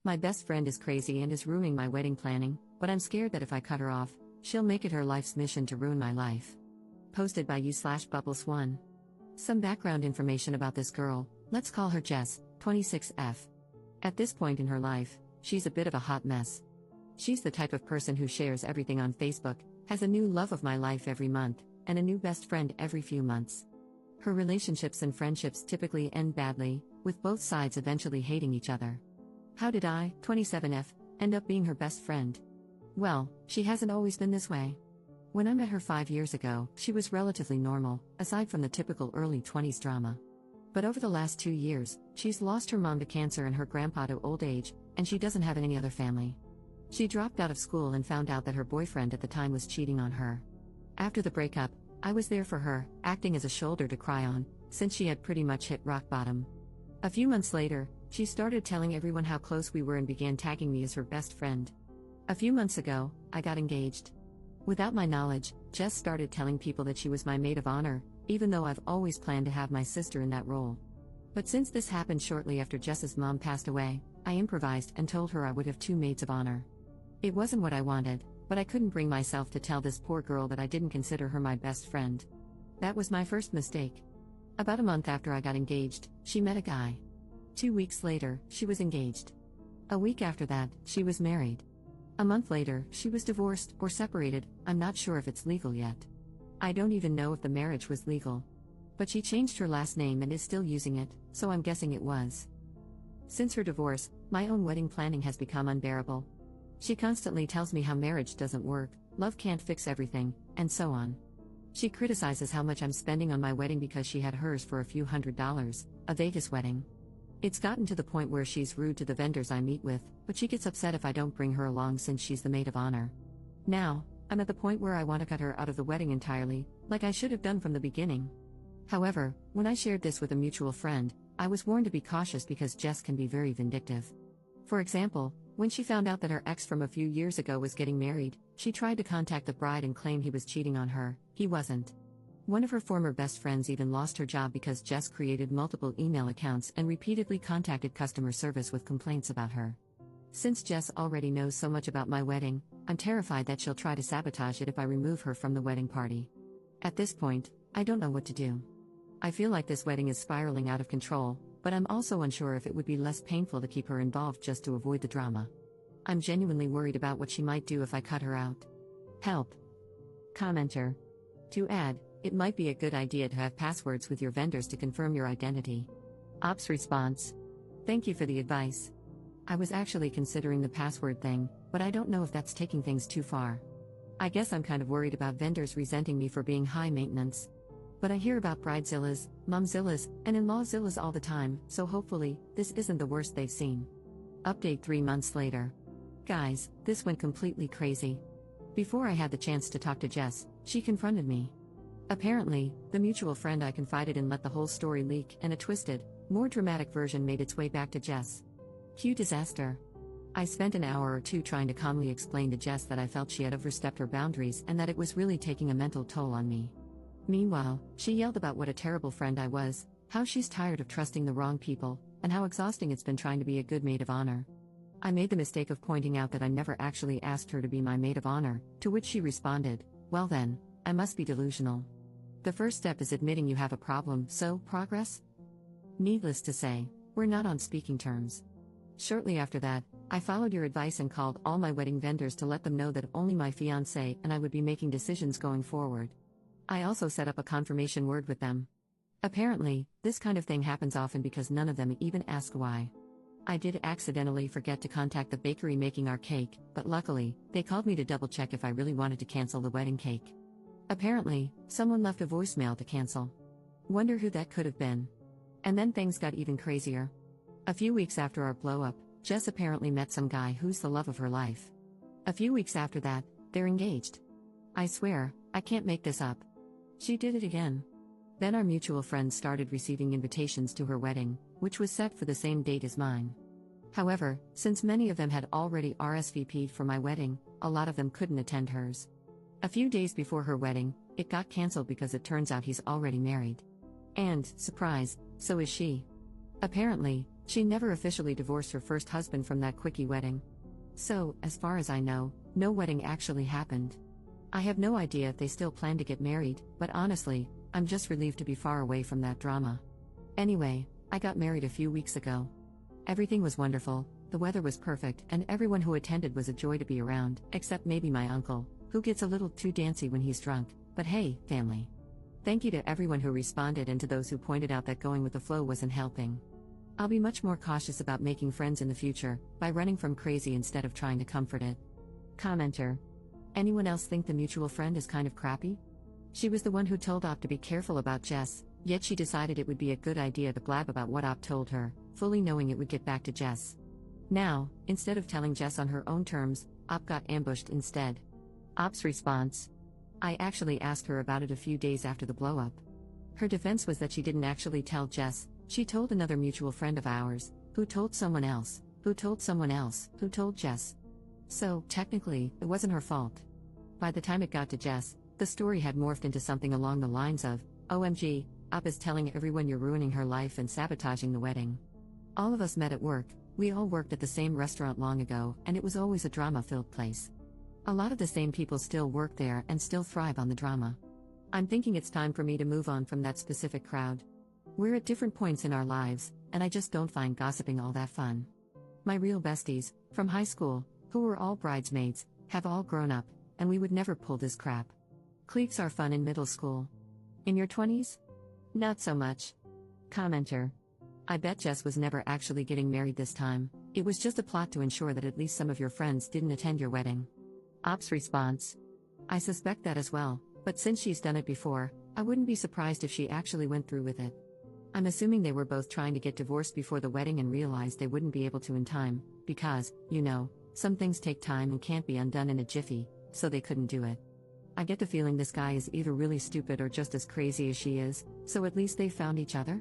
My best friend is crazy and is ruining my wedding planning, but I'm scared that if I cut her off, she'll make it her life's mission to ruin my life. Posted by you/Bubbles1. Some background information about this girl. Let's call her Jess, 26F. At this point in her life, she's a bit of a hot mess. She's the type of person who shares everything on Facebook, has a new love of my life every month, and a new best friend every few months. Her relationships and friendships typically end badly, with both sides eventually hating each other. How did I, 27F, end up being her best friend? Well, she hasn't always been this way. When I met her 5 years ago, she was relatively normal, aside from the typical early 20s drama. But over the last 2 years, she's lost her mom to cancer and her grandpa to old age, and she doesn't have any other family. She dropped out of school and found out that her boyfriend at the time was cheating on her. After the breakup, I was there for her, acting as a shoulder to cry on, since she had pretty much hit rock bottom. A few months later, she started telling everyone how close we were and began tagging me as her best friend. A few months ago, I got engaged. Without my knowledge, Jess started telling people that she was my maid of honor, even though I've always planned to have my sister in that role. But since this happened shortly after Jess's mom passed away, I improvised and told her I would have 2 maids of honor. It wasn't what I wanted, but I couldn't bring myself to tell this poor girl that I didn't consider her my best friend. That was my first mistake. About a month after I got engaged, she met a guy. 2 weeks later, she was engaged. A week after that, she was married. A month later, she was divorced or separated. I'm not sure if it's legal yet. I don't even know if the marriage was legal. But she changed her last name and is still using it, so I'm guessing it was. Since her divorce, my own wedding planning has become unbearable. She constantly tells me how marriage doesn't work, love can't fix everything, and so on. She criticizes how much I'm spending on my wedding because she had hers for a few $100s, a Vegas wedding. It's gotten to the point where she's rude to the vendors I meet with, but she gets upset if I don't bring her along since she's the maid of honor. Now, I'm at the point where I want to cut her out of the wedding entirely, like I should have done from the beginning. However, when I shared this with a mutual friend, I was warned to be cautious because Jess can be very vindictive. For example, when she found out that her ex from a few years ago was getting married, she tried to contact the bride and claim he was cheating on her. He wasn't. One of her former best friends even lost her job because Jess created multiple email accounts and repeatedly contacted customer service with complaints about her. Since Jess already knows so much about my wedding, I'm terrified that she'll try to sabotage it if I remove her from the wedding party. At this point, I don't know what to do. I feel like this wedding is spiraling out of control, but I'm also unsure if it would be less painful to keep her involved just to avoid the drama. I'm genuinely worried about what she might do if I cut her out. Help. Commenter. To add, it might be a good idea to have passwords with your vendors to confirm your identity. Ops response. Thank you for the advice. I was actually considering the password thing, but I don't know if that's taking things too far. I guess I'm kind of worried about vendors resenting me for being high maintenance. But I hear about bridezillas, momzillas, and in-lawzillas all the time, so hopefully, this isn't the worst they've seen. Update 3 months later. Guys, this went completely crazy. Before I had the chance to talk to Jess, she confronted me. Apparently, the mutual friend I confided in let the whole story leak, and a twisted, more dramatic version made its way back to Jess. Cue disaster. I spent an hour or 2 trying to calmly explain to Jess that I felt she had overstepped her boundaries and that it was really taking a mental toll on me. Meanwhile, she yelled about what a terrible friend I was, how she's tired of trusting the wrong people, and how exhausting it's been trying to be a good maid of honor. I made the mistake of pointing out that I never actually asked her to be my maid of honor, to which she responded, "Well then, I must be delusional." The first step is admitting you have a problem, so, progress? Needless to say, we're not on speaking terms. Shortly after that, I followed your advice and called all my wedding vendors to let them know that only my fiancé and I would be making decisions going forward. I also set up a confirmation word with them. Apparently, this kind of thing happens often because none of them even ask why. I did accidentally forget to contact the bakery making our cake, but luckily, they called me to double-check if I really wanted to cancel the wedding cake. Apparently, someone left a voicemail to cancel. Wonder who that could have been. And then things got even crazier. A few weeks after our blow-up, Jess apparently met some guy who's the love of her life. A few weeks after that, they're engaged. I swear, I can't make this up. She did it again. Then our mutual friends started receiving invitations to her wedding, which was set for the same date as mine. However, since many of them had already RSVP'd for my wedding, a lot of them couldn't attend hers. A few days before her wedding, it got cancelled because it turns out he's already married. And, surprise, so is she. Apparently, She never officially divorced her first husband from that quickie wedding. So, as far as I know, no wedding actually happened. I have no idea if they still plan to get married, but honestly, I'm just relieved to be far away from that drama. Anyway, I got married a few weeks ago. Everything was wonderful, the weather was perfect, and everyone who attended was a joy to be around, except maybe my uncle, who gets a little too dancy when he's drunk, but hey, family. Thank you to everyone who responded and to those who pointed out that going with the flow wasn't helping. I'll be much more cautious about making friends in the future, by running from crazy instead of trying to comfort it. Commenter. Anyone else think the mutual friend is kind of crappy? She was the one who told Op to be careful about Jess, yet she decided it would be a good idea to blab about what Op told her, fully knowing it would get back to Jess. Now, instead of telling Jess on her own terms, Op got ambushed instead. Op's response. I actually asked her about it a few days after the blow-up. Her defense was that she didn't actually tell Jess, she told another mutual friend of ours, who told someone else, who told someone else, who told Jess. So, technically, it wasn't her fault. By the time it got to Jess, the story had morphed into something along the lines of, OMG, Op is telling everyone you're ruining her life and sabotaging the wedding. All of us met at work, we all worked at the same restaurant long ago, and it was always a drama-filled place. A lot of the same people still work there and still thrive on the drama. I'm thinking it's time for me to move on from that specific crowd. We're at different points in our lives, and I just don't find gossiping all that fun. My real besties, from high school, who were all bridesmaids, have all grown up, and we would never pull this crap. Cliques are fun in middle school. In your 20s? Not so much. Commenter. I bet Jess was never actually getting married this time, it was just a plot to ensure that at least some of your friends didn't attend your wedding. Op's response. I suspect that as well, but since she's done it before, I wouldn't be surprised if she actually went through with it. I'm assuming they were both trying to get divorced before the wedding and realized they wouldn't be able to in time, because, you know, some things take time and can't be undone in a jiffy, so they couldn't do it. I get the feeling this guy is either really stupid or just as crazy as she is, so at least they found each other?